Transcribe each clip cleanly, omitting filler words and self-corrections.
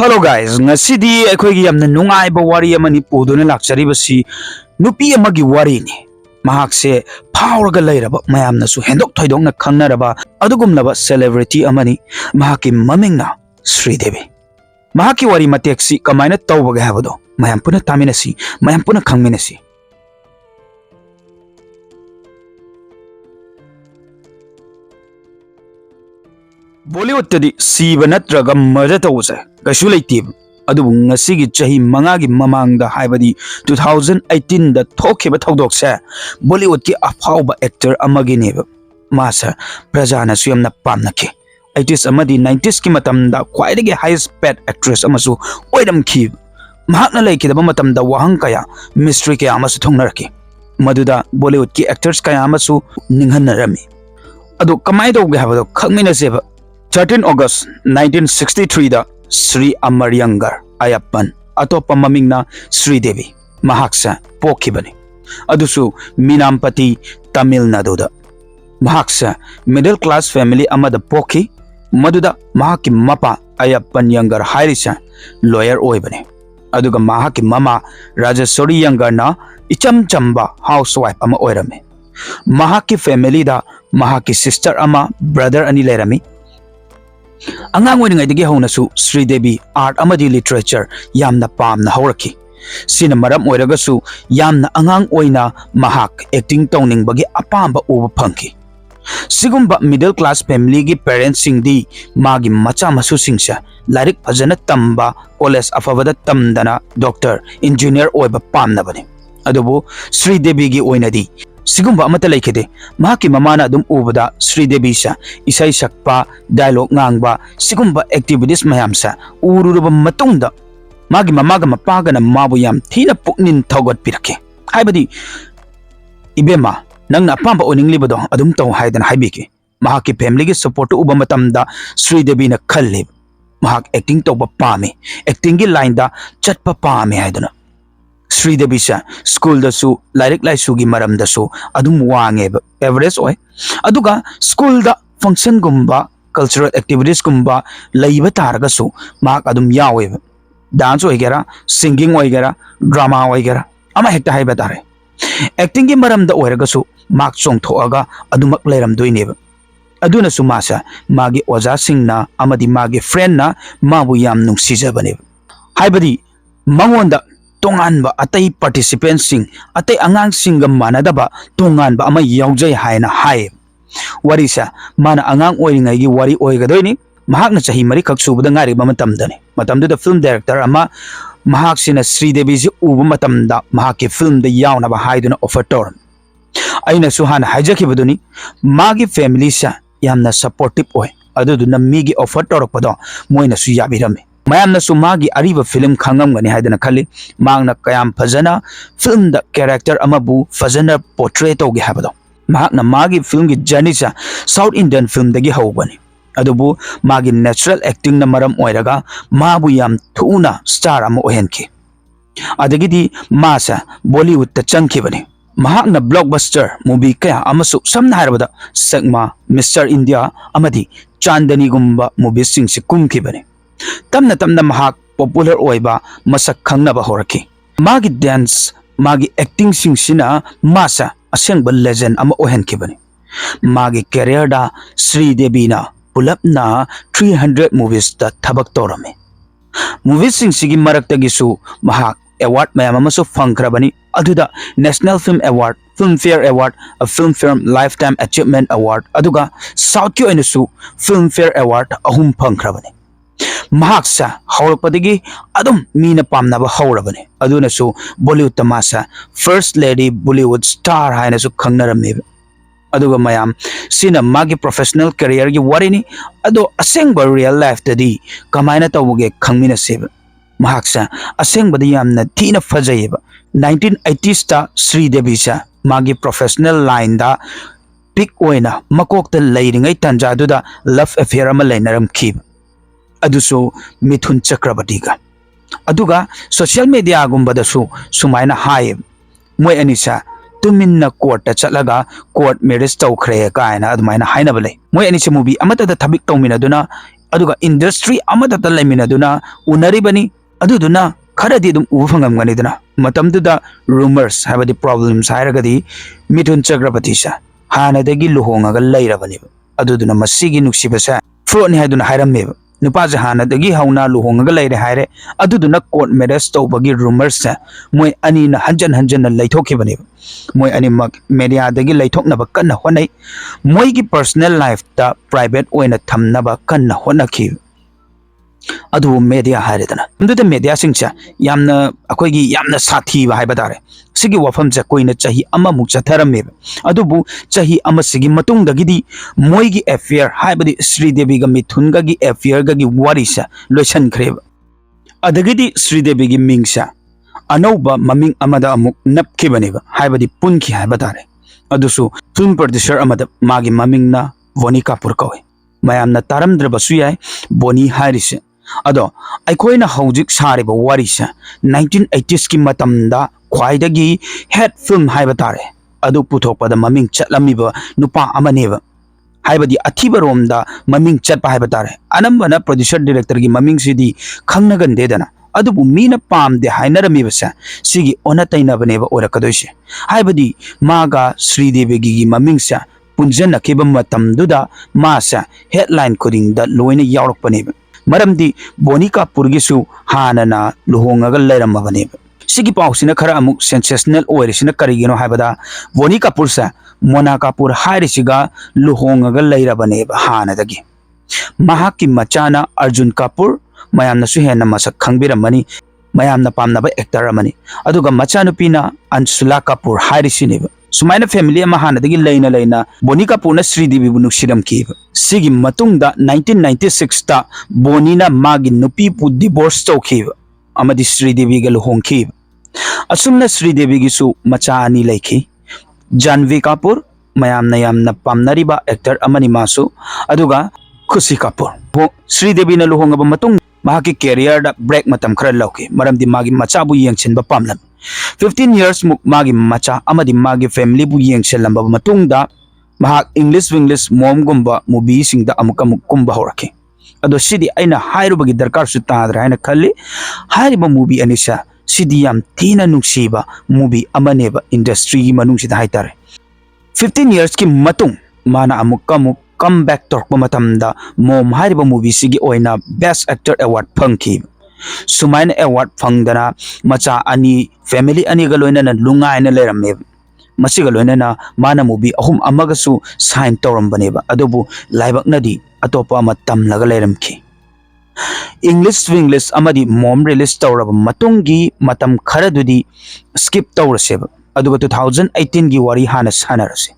Hello guys, ngasidi akhoi yamna nungai ba wari amani poduna lakchari basi nupi amagi wari ni mahak se phawraga leiraba mayamna su hendok thoidong na khangnaraba adugumlaba celebrity amani mahaki mamingna Sridevi mahaki wari mateksi kamaina tawbaga habado mayam puna taminasi mayam puna khangminasi Bollywood tadi siba natraga murder tawse kasu leitib adubu ngasigi chahi mangagi mamangda haibadi 2018 da thokheba thodokse Bollywood ki afauba actor amagi neba masa prajana su yamna pamnaki 80s amadi 90s ki matamda khwaidagi highest paid actress amasu oidam ki mahakna laikidaba matamda wahang kaya mystery kaya amasu thongnaraki maduda Bollywood ki actors kaya amasu ninghanarami adu kamai dawge habado khangmina seba 13 August 1963 da Sri Amaryangar Ayappan atopa mamingna Sridevi mahaksa pokhibani adusu Minampati Tamil Nadu da mahaksa middle class family amada pokhi maduda mahaki mapa Ayappan Yangar hairisa lawyer oibani aduga mahaki mama Rajasori Yangar na icham chamba housewife ama oirame mahaki family da mahaki sister ama brother ani lerami Angang oiningaydi haunasu Sridevi art amadi literature yamna pamna hauraki sina maram oiragasu yamna angang oina mahak acting tawningbagi apamba uba phangki sigumba middle class family gi parents singdi magi macha masu singsa lairik phajana tamba college afabada tamdana doctor engineer oiba pamna bani adubu Sridevi gi oinadi Sigumba amata laikide mahaki mamana adum ubada Sridevi sa isai sakpa dialogue ngangba sigumba activities mayamsa ururuba matungda magi mamaga mapaga na mabu yam thina puknin thogot pirake haibadi ibema nangna pamba oninglibado adum taw haidan haibiki mahaki family gi support uba matamda Sridevi na khalle mahak acting tawba pame acting gi line da chatpa pame haidana Sridevi sa school da su lairik laisu gi maram da su adum wange average oi aduga school da function gumba cultural activities gumba laiba taraga su mak adum yawe dance oigera singing oigera drama oigera ama hekta haiba tare acting gi maram da oiraga su mak chong thoaga adumak leiram doine aduna su masa magi oja singna amadi magi friend na mabu yam nungsijabane haibadi mangonda tonganba atai participants sing atai angang singam manadaba tonganba ama yaujai haina hai warisa mana angang oiringai gi wari oigadoini mahakna chahi mari khak subada ngari matamdani matamda film director ama mahak sina Sridevi ji ubu matamda mahaki film da yauna ba haiduna offer tor aina suhana haijakibaduni magi family sa yamna supportive oi aduduna migi offer torokpado moina su yabirame mayamna su magi ariba film khangamgani haidana khali mangna kayam fajana film da character amabu fajana portray tawge habado mahakna magi film gi journey sa South Indian film dagi hawbani adubu magi natural acting na maram oiraga mabu yam thuna star ama ohenki adagidi masa Bollywood ta changkhibani mahakna blockbuster movie kaya amasu samna harabada Sagma Mr. India amadi Chandani gumba movie sing si kumkhibani tamna tamna mahak popular oiba masak khangnaba horaki magi dance magi acting sing sina masa asengba legend ama ohenkibani magi career da Sridevi na pulapna 300 movies ta thabak torame movies sing sigi maraktagi su mahak award mayam amasu phangkrabani aduda National Film Award Filmfare Award a Filmfare Lifetime Achievement Award aduga South ki oinasu Filmfare Award ahum phangkrabani mahaksa haurakpadagi adum mina pamnaba haurabani aduna su Bollywood tamasa first lady Bollywood star haina su khangnarambe aduga mayam sina magi professional career gi warini ado asengba real life tadi kamaina tawge khangmina seba mahaksa asengba di yamna thina fajayeba 1980s ta Sridevi sa magi professional line da pick oina makokta leiringai tanja duda love affair ama leinaram khib aduso Mithun Chakrabarti ga aduga social media gumbada su sumaina hai moi anisa tuminna court ta chalaga court marriage tawkhre kaina adumaina haina bale moi anisa movie amata da thabik tawmina duna aduga industry amada ta lemina duna unari bani aduduna खरदी दुम उब फंगमगनी दना मतमदुदा rumours हाबदी problems हायरगदी Mithun Chakraborty सा हानदगी लुहोंगागा लैरबनी अदुदुना मसीगी नुक्सिबसा fraud हायदुना हायरमे नुपाजे हानदगी हौना लुहोंगागा लैरे हायरे अदुदुना court marriage तौबगी rumours सा मोय अनीना हंजन हंजन लैथोखिबनी मोय अनीमक मीडियादगी लैथोकनबा कन्ना होनै मोयगी personal life ता प्राइवेट ओइना थमनबा कन्ना होनखि अदु मीडिया हायरेदना अंदुते मीडिया सिंगसा यामना अखोयगी यामना साथीबा हायबा तारे सिगी वफमसे कोइना चाही अममुक चथरमे अदुबु चाही अमसिगी मतुंगदगिदी मोयगी अफेयर हायबदी श्रीदेवीगा मिथुनगागी अफेयरगागी वारिसा लोइसनख्रेब अदगिदी श्रीदेवीगी मिंगसा अनौबा ममिंग अमदा अमुक नपखिबनेबा हायबदी पुनखि हायबा तारे अदुसु फिल्म प्रोड्यूसर अमदा मागी ममिंगना बोनी कपूर कवे मयामना तारमद्रबसु याय बोनी हारिसे अदो अखोइना हौजिक सारिबा वारिसा 1980s की मतमदा ख्वाइदगी हेड फिल्म हाइबा तारे अदु पुथोकपदा ममिंग चटलमिबा नुपा अमनेबा हाइबदी अथिबरोमदा ममिंग चटपा हाइबा तारे अनंबना प्रोड्यूसर डायरेक्टर की ममिंग सिदी खंगनगंदेदना अदुबु मीना पामदे हाइनरमिबसा सिगी ओना तैनबनेबा ओरकदोइसे हाइबदी मागा श्रीदेवीगी ममिंगसा पुंजनखिबा मतमदुदा मासा हेडलाइन खुदिंगदा लोइना यावरकपनेबा मरमदी बोनी कपूरगिसु हानना लुहोंगागा लैरमबनेबा सिगी पाउसिना खरा अमुक सेंसेशनल ओइरिसिना करिगिनो हाइबदा बोनी कपूर सा मोना कपूर हाइरिसिगा लुहोंगागा लैरबनेबा हानदगी महाकी मचाना अर्जुन कपूर मयामनसु हेना मसक खंगबिरमनी मयामना पामनबा एक्टर अमनी अदुगा मचानुपीना अंशुला कपूर हाइरिसिनेबा सुमाइना फैमिली अमा हानदगी लैना लैना बोनी कपूरना श्रीदेवी बु नुक्सिरमखिबा सिगी मतुंगदा 1996 ता बोनीना मागी नुपी पु डिवोर्स तौखिबा अमदी श्रीदेवी गा लुहोंखिबा असुमना श्रीदेवी गिसु मचा अनि लैखि जानवी कपूर मयामना यामना पामनरिबा एक्टर अमनी मासु अदुगा खुशी कपूर श्रीदेवी ना लुहोंगबा मतुंग मागी कैरियर दा ब्रेक मतम खरा लौखि मरमदी मागी मचा बु यंगछिनबा पामलन 15 years मुक मागी मचा अमदी मागी फैमिली बु यंगछलंबा मतुंगदा महाक इंग्लिश विंग्लिश मोम गुंबा मूवी सिंगदा अमुक अमुक कुंबा होरखे अदो सिदी अइना हाइरुबगी दरकार सु तादरा हाइना खल्ली हाइरिबा मूवी अनिसा सिदी याम थीना नुक्सीबा मूवी अमनेबा इंडस्ट्री की मनुंगसिदा हाइतारे 15 years की मतुंग माना अमुक अमुक कम बैक तोरकबा मतमदा मोम हाइरिबा मूवी सिगी ओइना बेस्ट एक्टर अवार्ड फंगखि सुमाइन अवार्ड फंगदना मचा अनि फैमिली अनि गलोइना लुंगाइना लेरमे मसिगा लोइना माना मूवी अहुम अमगसु साइन तौरमबनेबा अदुबु लाइबकनदी अतोपा मतम लगा लेरमखि इंग्लिश विंग्लिश अमदी मोम रिलीज तौरब मतुंगी मतम खरदुदी स्किप तौरसेब अदुगा 2018 की वारी हाना सानरसे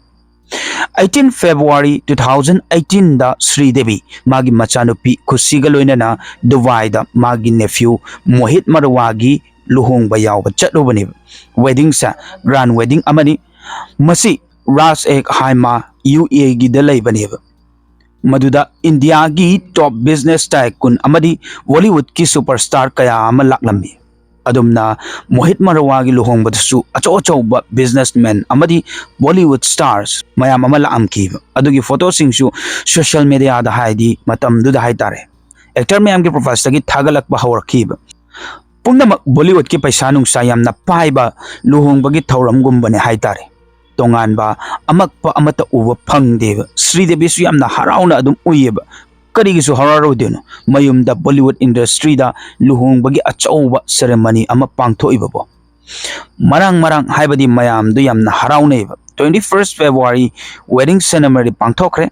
18 February 2018 दा श्रीदेवी मागी मचानुपी खुशीगा लोइना दुबई दा मागी नेफ्यू मोहित मरवागी लुहोंगबा यावबा चटलोबने वेडिंग सा ग्रांड वेडिंग अमनी मसी राज एक हाइमा UAE गी दा लैबनेबा मधुदा इंडिया की टॉप बिजनेस टाइकून अमदी बॉलीवुड की सुपरस्टार कया अमा लाक्लम्बी अदुमना मोहित मरवागी लुहोंगबदसु अचो अचौबा बिजनेसमैन अमदी बॉलीवुड स्टार्स मयाम अमा लामखिबा अदुगी फोटो सिंगसु सोशल मीडिया दा हाइदी मतमदुदा हाइतारे एक्टर मयाम के प्रोफाइल तगी थागलकबा हौरखिबा पुंगनमक बॉलीवुड की पैसा नुंगसा यामना पाइबा लुहोंगबगी थौरमगुंबने हाइतारे तोंगानबा अमकपा अमता उबा फंगदेबा श्रीदेवीसु यामना हराउना अदुम उयेबा करिगिसु हरारोदेनो मयुमदा बॉलीवुड इंडस्ट्री दा लुहोंगबगी अचौबा सेरेमनी अमा पांगथोइबबो मरांग मरांग हाइबदी मयाम दु यामना हराउनेबा 21 February वेडिंग सेरेमनी पांगथोखरे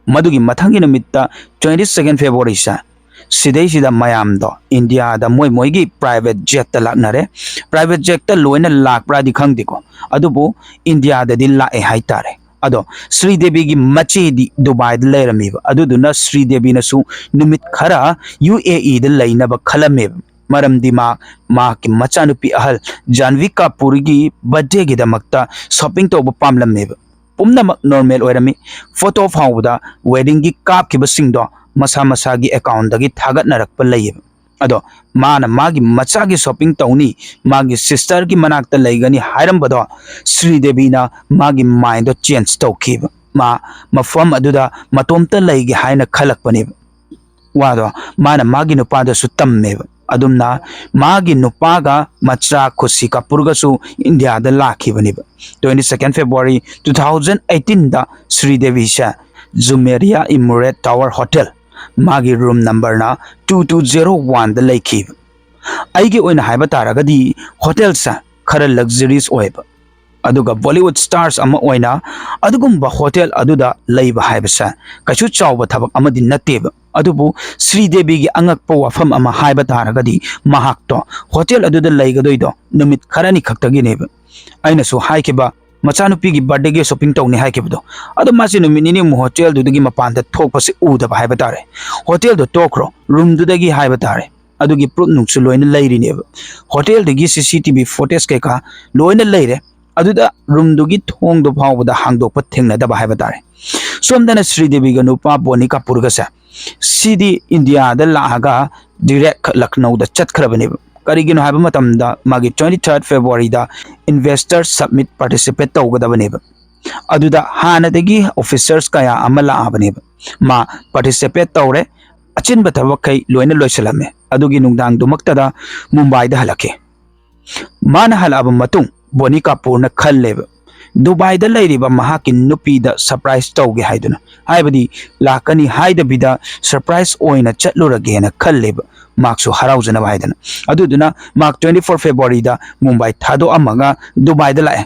मदुगी मथंगी नमित्ता 22 February सा सिदैसिदा मयाम दो इंडिया दा मोय मोयगी प्राइवेट जेट ता लाकनरे प्राइवेट जेट ता लोइना लाकप्रादि खंगदिको अदुबो इंडिया दा दि लाए हाइतारे अदो श्रीदेवी की मचे दी दुबई दा लेरमीबा अदुदुना श्रीदेवी नसु निमित खरा UAE दा लैनबा खलमेब मरमदी मा की मचानुपी अहल जानवी कपूर की बर्थडे की दमकता शॉपिंग तोब पामलमेब पुमनमक नॉर्मल ओइरमी फोटो फाउदा वेडिंग की कापखिबसिंगदो मसा मसा की अकाउंट दगी थागतनरकप लैब अदो माना मागी मचा की शॉपिंग तौनी मागी सिस्टर की मनाक्ता लैगनी हायरमबदो श्रीदेवीना मागी माइंड चेंज तौखिब मा मफम अदुदा मतोमता लैगे हायना खलकपनेब वादो माना मागी नुपादसु तम्मेब अदुमना मागी नुपागा मचा खुशी कपूरगसु इंडिया दा लाखिबनिब 22 February 2018 दा श्रीदेवी से जुमेरिया इमोरेट टावर होटल मागी रूम नंबर ना 2201 दा लेखिब आइगे ओइना हाइबा तारगदी होटल सा खरा लग्जरीज ओइब अदुगा बॉलीवुड स्टार्स अमा ओइना अदुगुम्बा होटल अदुदा लैबा हाइबसा कछु चावबा थबक अमदि नतेब अदुबु श्रीदेवी की अंगक्प वाफम अमा हाइबा तारगदी महाक्तो होटल अदुदा लैगदोइदो नुमित खरानी खक्तगिनेब अइनासु हाइकेबा मचानुपी की बर्थडे के शॉपिंग तौने हाइकेबदो अदु मासे नुमित निनी मु होटल दुदगी मपानदा थोकपसे उदबा हाइबा तारे होटल दो तोक्रो रूम दुदगी हाइबा तारे अदुगी प्रूफ नुक्सु लोइन लैरिनेब होटल दगी CCTV फुटेज केका लोइन लैरे अदुदा रूम दुगी थोंग दो फावबदा हांगदोप थेंगनदबा हाइबा तारे सोमदना श्रीदेवी गा नुपा बोनी कपूर गसा सीडी इंडिया दा लागा डायरेक्ट लखनऊ दा चतखरबनेब करिगिनो हाइबा मतमदा मागी 23 February दा इन्वेस्टर सबमिट पार्टिसिपेट तौगदबनेब अदुदा हानदगी ऑफिसर्स कया अमला आबनेब मा पार्टिसिपेट तौरे अचिन बथबखै लोइन लोइसलमे अदुगी नुंगदांग दुमक्तदा मुंबई दा हलके मान हलाब मतुंग बोनी कपूर न खल्लेब दुबई दा लैरिबा महाकी नुपीदा सरप्राइज तौगे हाइदुना हाइबदी लाकनी हाइदबिदा सरप्राइज ओइना चटलुरगेना खल्लेब मार्क्सु हराउजना हाइदना अदुदुना मार्क 24 February दा मुंबई थादो अमगा दुबई दा लाए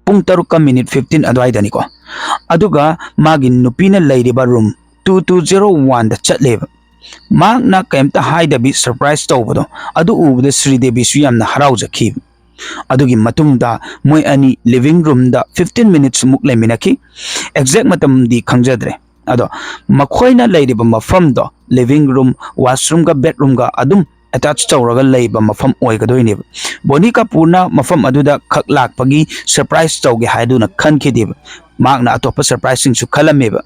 पुंग 3:15 अदवाइदनिको अदुगा मागी नुपीना लैरिबा रूम 2201 दा चटलेब मागना कैमता हाइदबी सरप्राइज तौबदो अदु उबदा श्रीदेवी सु यामना हराउजखी अदुगी मतुंगदा मोय अनि लिविंग रूम दा 15 मिनट्स मुक लेमिनकी एक्जैक्ट मतम दी खंगजद्रे अदो मखोइना लैरिबा मफम दो लिविंग रूम वॉशरूम का बेडरूम का अदुम अटैच तौरगा लैबा मफम ओइगदोइनेब बोनी कपूरना मफम अदुदा खक लाकपगी सरप्राइज तौगे हाइदुना खनखिदेब मागना अतोप सरप्राइज सिंग सु खलमेब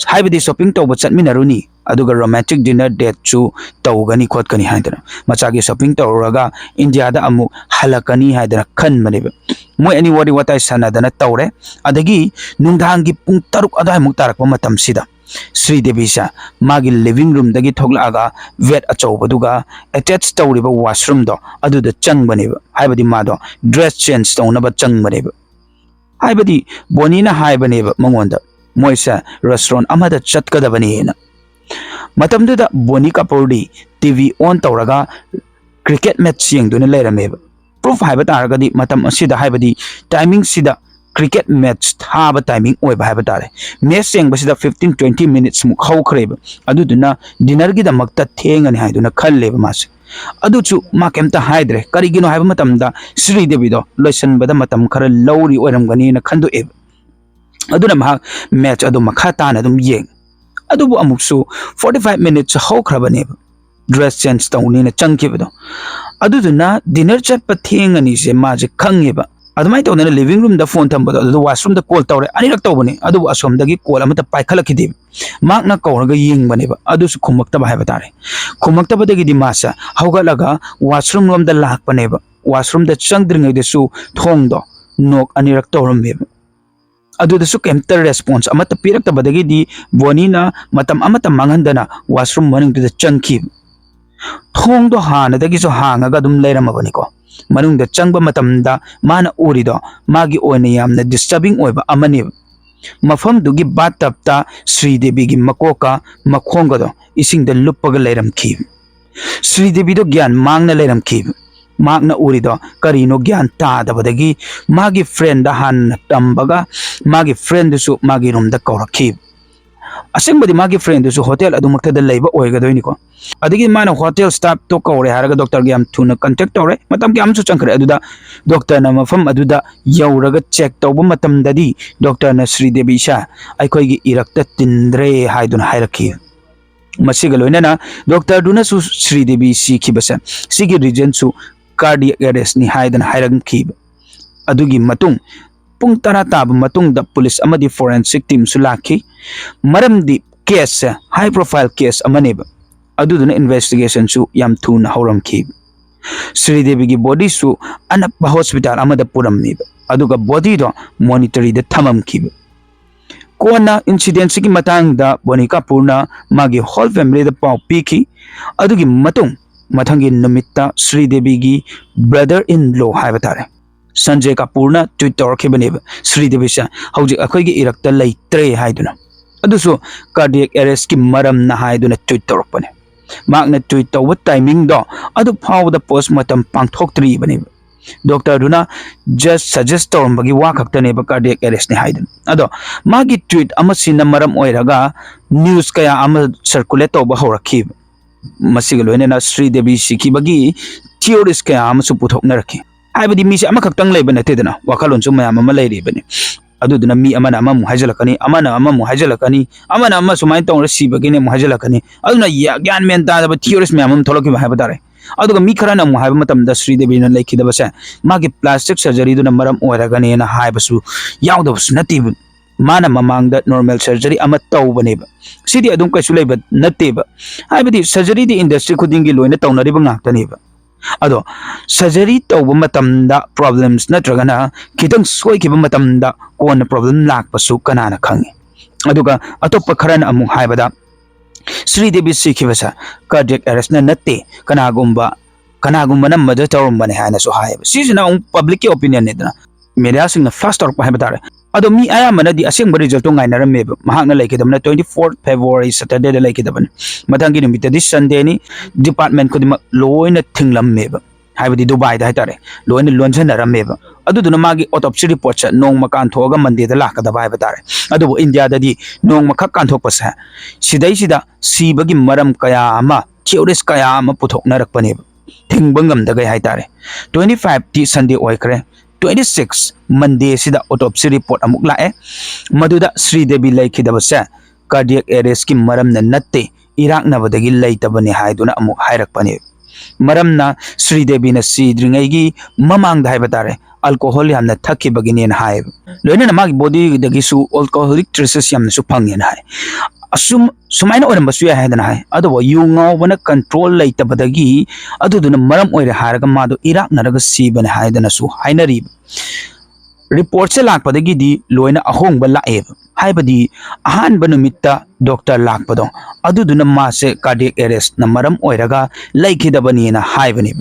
हाइबदी शॉपिंग तौब चटमिनरुनी अदुगा रोमांटिक डिनर डेट चु तौगनी खोदकनी हाइदना मचागी शॉपिंग तौरगा इंडिया दा अमु हलकनी हाइदना खनमनेब मोय एनी वरी वताई सनादना तौरे अदगी नुंगधांगी पुंग 3 अदाय मुक तारकपा मतम सिदा श्रीदेवी सा मागी लिविंग रूम दगी थोगलागा वेट अचौबदुगा अटैच तौरिबा वॉशरूम दो अदुदा चंगबनेब हाइबदी मादो ड्रेस चेंज तौनबा चंगबनेब हाइबदी बोनीना हाइबनेब मंगोंदा मोयसा रेस्टोरेंट अमदा चटकदबनेना मतमदुदा बोनी कपूरदी टीवी ऑन तौरगा क्रिकेट मैच येंगदुना लेरमेब प्रूफ हाइबा तारगदी मतम असिदा हाइबदी टाइमिंग सिदा क्रिकेट मैच थाब टाइमिंग ओइबा हाइबा तारे मैच येंगबसिदा 15-20 मिनट्स मुक हौखरेब अदुदुना डिनर गी दमक्ता थेंगनी हाइदुना खल्लेब मासे अदुचु मा केमता हाइद्रे करिगिनो हाइबा मतमदा श्रीदेवी दो लोइसनबदा मतम खरा लौरी ओइरमगनी न खंदुएब अदुना मा मैच अदु मखा ताना अदुम येंग अदुबु अमुक्सु 45 मिनट्स हौखरबनेब ड्रेस चेंज तौनी न चंगकिबदो अदुदुना डिनर चटप थेंगनी से माजे खंगेबा अदुमाइ तौना लिविंग रूम दा फोन थंबदो अदु वॉशरूम दा कॉल तौरे अनिरक तौबने अदुबु असोमदगी कॉल अमता पाइखलकिदेब मागना कौरगा येंगबनेबा अदुसु खुमक्तबा हाइबा तारे खुमक्तबदगी दि मासा हौगलगा वॉशरूम रोम दा लाकपनेबा वॉशरूम दा चंगद्रिंगैदसु थोंगदो नोक अनिरक तौरमेबा अदुदसु केमता रेस्पॉन्स अमता पिरक्तबदगी दि बोनीना मतम अमता मांगहंदना वॉशरूम मनुंगदा चंगखी थोंगदो हानदगिसु हांगागा दुम लेरमबनिको मनुंगदा चंगबा मतमदा माना उरिदो मागी ओइना यामना डिस्टर्बिंग ओइबा अमनेब मफम दुगी बातपता श्रीदेवी की मकोका मखोंगदो इसिंगदा लुप्पगा लेरमखी श्रीदेवी दो ज्ञान मांगना लेरमखी मागना उरिदो करीनो ज्ञान तादबदगी मागी फ्रेंड हान तंबगा मागी फ्रेंड सु मागी रूम दा कौरखी असेंबदी मागी फ्रेंड सु होटल अदुमक्तदा लैबा ओइगदोइनिको अदगी माना होटल स्टाफ तो कौरे हारगा डॉक्टर गे हम थुना कांटेक्ट तौरे मतम के हमसु चंखरे अदुदा डॉक्टर न मफम अदुदा यौरगा चेक तौबा मतमददी डॉक्टर न श्रीदेवी सा अखोइगी इरक्ता तिंद्रे हाइदुना हाइरखी मसिगा लोइनना डॉक्टर दुना सु श्रीदेवी सीखिबसा सिगी रीजन सु कार्डियक अरेस्ट नि हाइदन हाइरंखी अदुगी मतुंग पुंग तरा ताब मतुंग द पुलिस अमदी फोरेंसिक टीम सु लाखी मरमदी केस हाई प्रोफाइल केस अमनेब अदुदुना इन्वेस्टिगेशन सु याम थुना हौरमखी श्रीदेवी की बॉडी सु अनप हॉस्पिटल अमदा पुरममीब अदुगा बॉडी दो मॉनिटरी द थममखी कोना इंसिडेंट की मतंगदा बोनी कपूरना मागी होल फैमिली द पाव पीकी अदुगी मतुंग मथंगी नुमित्ता श्रीदेवी की ब्रदर इन लॉ हाइबा तारे संजय कपूरना ट्वीट तौरखिबनेब श्रीदेवी से हौजिक अखोइगी इरक्ता लैत्रे हाइदुना अदुसु कार्डियक एरेस्ट की मरम ना हाइदुना ट्वीट तौरकपने मागना ट्वीट तौब टाइमिंग दो अदु फावदा पोस्टमार्टम पांगथोक्त्रीबनेब डॉक्टर दुना जस्ट सजेस्ट तौरंबगी वा खक्तनेब कार्डियक एरेस्ट ने हाइदुन अदो मागी ट्वीट अमा सिना मरम ओइरगा न्यूज कया अमा सर्कुलेट तौब हौरखिब मसिग लोइनेना श्रीदेवी सिखिबगी थियोरीज कया अमा पुथोकनरखि हाइबदी मीसे अमा खक्तंग लेबा नतेदना वाखलोनसु मयाम अमा लेरिबने अदुदुना मी अमना अममु हाइजलकनी अमना अममु हाइजलकनी अमना अमा सुमाइन तौर सिबगीने मु हाइजलकनी अदुना ज्ञान मेन तादब थियोरीज मयाम थोलकिबा हाइबा तारे अदुगा मी खराना मु हाइबा मतमदा श्रीदेवीना लेखिदबसे मागी प्लास्टिक सर्जरी दुना मरम ओइरगनेना हाइबसु यावदबसु नतिब माना ममांगदा नॉर्मल सर्जरी अमा तौबनेबा सिदी अदुम कैसु लेबा नतेबा हाइबदी सर्जरी दी इंडस्ट्री खुदिंगी लोइना तौनरिबा ngaktaniba अदो सर्जरी तौब मतमदा प्रॉब्लम्स नत्रगना खितंग सोइखिबा मतमदा कोन प्रॉब्लम लाकपसु कनाना खंगे अदुगा अतोप खरन अमु हाइबदा श्रीदेवी सिखिबसा कार्डियक एरेस्ट नते कनागुम्बा मदर तौरंबने हायनसु हाइबा सिजना पब्लिक की ओपिनियन नेदना मीडिया सिंग फास्ट तौरप हाइबा तारे अदो मी आयामनदी असेंग result ngainarame mahakna laikidabna 24 February Saturday da laikidabane mathangi numitadi Sunday ni department kodima loina thinglamme haibadi Dubai da haitare loina lonjanarame aduduna magi autopsy report cha nong makan thoga Monday da lakada bai batare adubu India da di nong makha kan thok pasa sidai sida sibagi maram kaya ama theories kaya ama puthok narakpane thingbangam da gai haitare 25 ti Sunday oikre 26 Monday sida autopsy report amuk lae maduda Sridevi laikhidabase cardiac arrest ki maramna natte iraknabadagi laitabani haiduna amuk hairakpani maramna Sridevi na sidringai gi mamang dai batare alcohol yamna thakibagini na hai loina na magi body dagi su alcoholic traces yamna su phangyen hai asum sumaina oram basu ya haidana hai ado yu ngau bana control laitabadagi aduduna maram oire haraga madu iraknaraga sibane haidana su hainari report se lakpadagi di loina ahongba laeb haibadi ahan banumita doctor lakpado aduduna ma se cardiac arrest na maram oiraga laikhidabani na haibani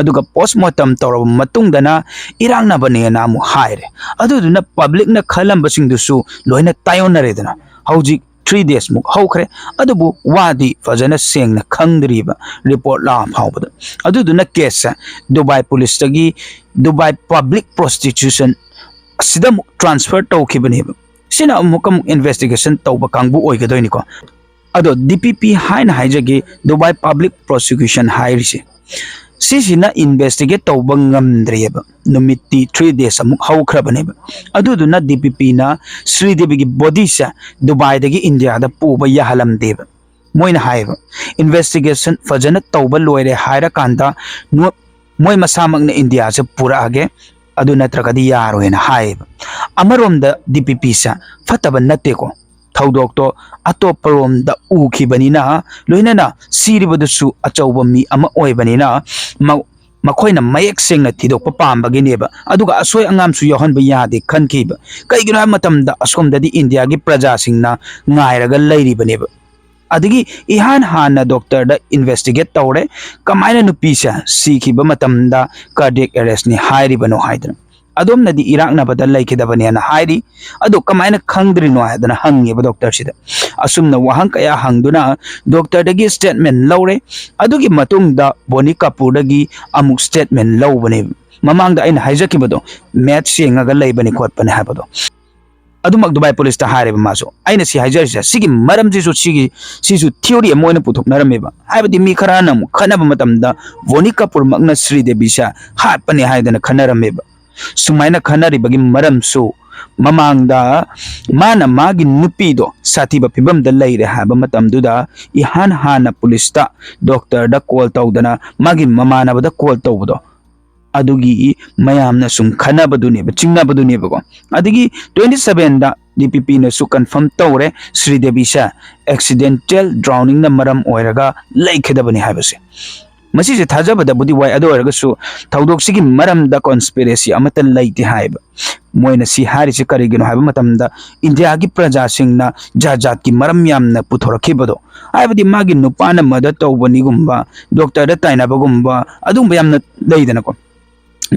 aduga postmortem tawrab matungdana irangna bani na mu haire aduduna public na khalamba singdusu loina tayonare dana hauji 3 days muk haukhre adubu wadi fajana sengna khangdriba report la phawbada aduduna case Dubai police tagi Dubai public prostitution sidam transfer tawkhibane sina mukam investigation tawba kangbu oigadoini ko ado DPP haina haijage Dubai public prosecution hairise sisina investigate tawba ngamdreba numiti 3 days amuk haukrabane aduduna DPP na Sridevi की body sa Dubai dagi India da puba yahalam deba moina haiba investigation fajana tawba loire haira kanda moi masamak na India se pura age adu natragadi yaro ena haiba amarom da DPP sa fataba natte ko thaudok to atoparom da ukhibani na loina na siribadusu achauba mi ama oibanina makoina mayek sengna thidok pambagi neba aduga asoi angam su yohan ba yade khankiba kaigina matamda asomda di India gi praja singna ngairaga lairi baneba adigi ihan hana doctor da investigate tawre kamaina nupisa sikhiba matamda cardiac arrest ni hairi bano haidana adom nadi irakna badal laikidabani na hairi adu kamaina khangdri no hadana hangi ba doctor sida asumna wahang kaya hangduna doctor dagi statement lawre adugi matungda Boni Kapoor dagi amuk statement lawbane mamangda aina haijakibado match sengaga laibani khotpane habado adumak Dubai police ta haire maso aina si haijarisa sigi maram jisu sisu theory amoina puthoknarameba haibadi mi kharana mu khanaba matamda Boni Kapoor magna Sridevi sa hapane haidana khanarameba sumaina khanari bagi maram su mamangda mana magi nupido satiba pibam da laire haba matamduda ihan hana police ta doctor da call tawdana magi mamana bada call tawdo adugi mayamna sum khanabadune ba chingnabadune ba ko adigi 27 da DPP na su confirm tawre Sridevi sa accidental drowning na maram oiraga laikhedabani habase मसीजे थाजबदबुदी वाई अदो ओरगसु थौदोक्सिगी मरमदा conspiracy अमत लैते हाइब मोइना सी हारिसे करिगिनो हाइब मतमदा इंडिया की प्रजा सिंगना जात की मरम यामना पुथोरखिबदो हाइबदी मागी नुपाना मदद तौबनिगुम्बा डॉक्टर दा ताइनाबगुम्बा अदुम यामना लेइदनको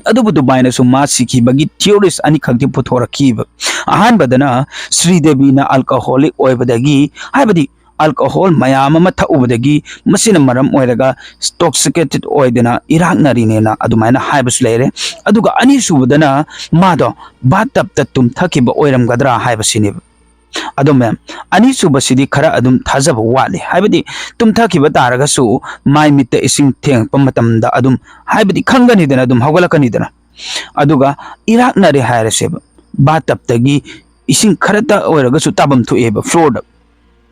अदुबु दुबाइना सु मा सिखिबगी थियोरिस्ट अनि खंगति पुथोरखिब अहानबदना श्रीदेवीना अल्कोहलिक ओइबदगी हाइबदी अल्कोहल मयाम अमा थउबदगी मसिना मरम ओइरगा टॉक्सिकेटेड ओइदना इराकनरिनेना अदुमाइना हाइबस लेरे अदुगा अनि सुबदना मादो बातब त तुम थकिब ओइरमगदरा हाइबसिनि अदो मैम अनि सुबसिदी खरा अदुम थाजब वाले हाइबदी तुम थकिब तारगसु माइ मित इसिंग थेंग पमतमदा अदुम हाइबदी खंगनिदना अदुम हगलकनिदना अदुगा इराकनरे हाइरसेब बातब इसिंग खरता ओइरगसु ताबम थुएब फ्लोर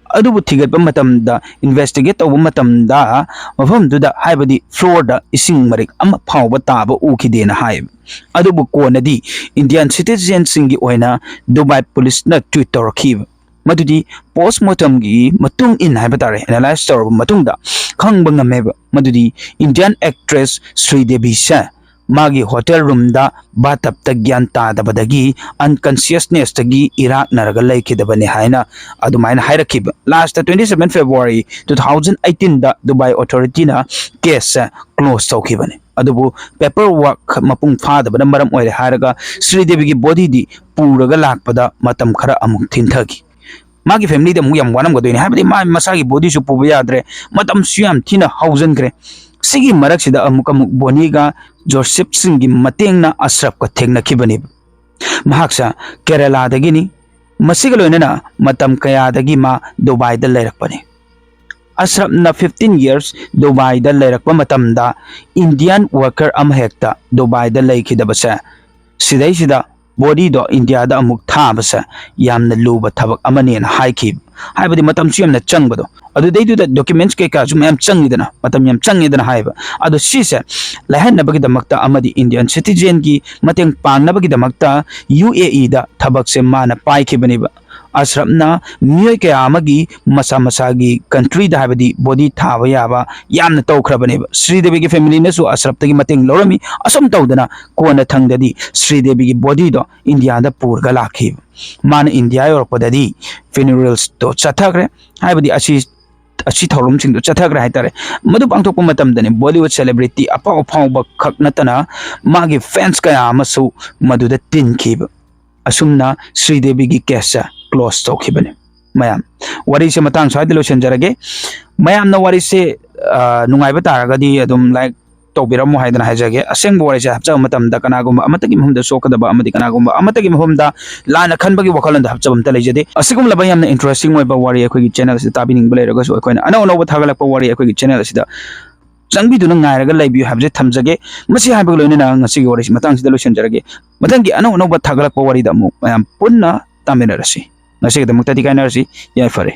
अदुबु थिगत मतमदा इन्वेस्टिगेट तौब मतमदा मफमदुदा हाइबदी फ्लोर इसिंग मरिक अमा फाउब ताब उखिदेना हाइब अदुबु कोनदी इंडियन सिटीजन सिंगी ओइना दुबई पुलिस न ट्वीट तौरखिब मदुदी पोस्टमार्टम गी मतुंग इन हाइब तारे एनालाइज तौरब मतुंगदा खंगब ngमेब मदुदी इंडियन एक्ट्रेस श्रीदेवी से मागी होटल रूम दा बातब त ज्ञान तादबदगी अनकॉन्शियसनेस तगी इराक नरग लेखिदबने हाइना अदुमाइना हाइरखिब लास्ट 27 फेब्रुआरी 2018 दा दुबई अथॉरिटी ना केस क्लोज तौखिबने अदुबु पेपर वर्क मपुंग फादबना मरम ओइरे हारगा श्रीदेवी की बॉडी दी पूरगा लाकपदा मतम खरा अमुक थिनथगी मागी फैमिली दे मु याम वानम गदोइने हाबदि मा मसागी बॉडी सु पुबा याद्रे मतम सुयाम थिना हाउजनग्रे सिगी मरक्सिदा अमुक अमुक बोनीगा जोसेफ सिंगी मतेंगना अशरफ का थेंगनखिबनि महाक्सा केरला दगिनी मसिगा लोइनना मतम कयादगी मा दुबई द लेरकपनि अशरफ ना 15 years दुबई द लेरकप मतमदा इंडियन वर्कर अमहेक्ता दुबई द लेखिदबसे सिदैसिदा बॉडी दो इंडिया दा अमुक थाबसे यामना लुबा थबक अमनेन हाइखिब हाइबदी मतम सुयमना चंगबदो अदुदैदुदा डॉक्यूमेंट्स के काजु मैम चंगिदना मतम याम चंगिदना हाइबा अदु सिसे लहनबगिदमक्ता अमदी इंडियन सिटीजन की मतेंग पांगनबगिदमक्ता UAE दा थबक से माना पाइखिबनिबा अशरफना मियोय के आमगी मसा मसागी कंट्री दा हाइबदी बॉडी थाबा याबा यामना तौखरबनिबा श्रीदेवी की फैमिली नेसु अशरफ तगी मतेंग लौरमी असम तौदना कोना थंगददी श्रीदेवी की बॉडी दो इंडिया दा पूरगा लाखिब मान इंडिया योरपददी funerals तो चथग्रे हाइबदी अच्छी थौरम सिंह चथग्रे हाइतारे मधु पांगथोक मतमदने बॉलीवुड सेलिब्रिटी अपाव अपाव खक नतना मागी फैंस कया अमसु मधुदा तिनखिब असुमना श्रीदेवी की केस क्लोज तौखिबने मयाम वरी से मतंग साइड लोचनजरगे मयाम न वरी से नुंगाइबा तारगदी अदुम लाइक तौबिरमो हाइदना हाइजगे असेंग वरी से हपचा मतमदा कनागुम अमतगी महमदा सोकदबा अमदी कनागुम अमतगी महमदा लाना खनबगी वखलन हपचबम त लेजदे असिगुम लब यामना इंटरेस्टिंग ओइबा वरी अखोगी चैनल से ताबिनिंग बलेरगसो अखोइना अनौ अनौ थागलकपा वरी अखोगी चैनल से चंगबिदुना ngairaga laibiu habje thamjage masi haibag loinena ngasigi wari matang sida losenjarage matangi anau anau ba thagalakpa wari da mu mayam punna taminarasi ngasigi da muktadi kainarasi yai fare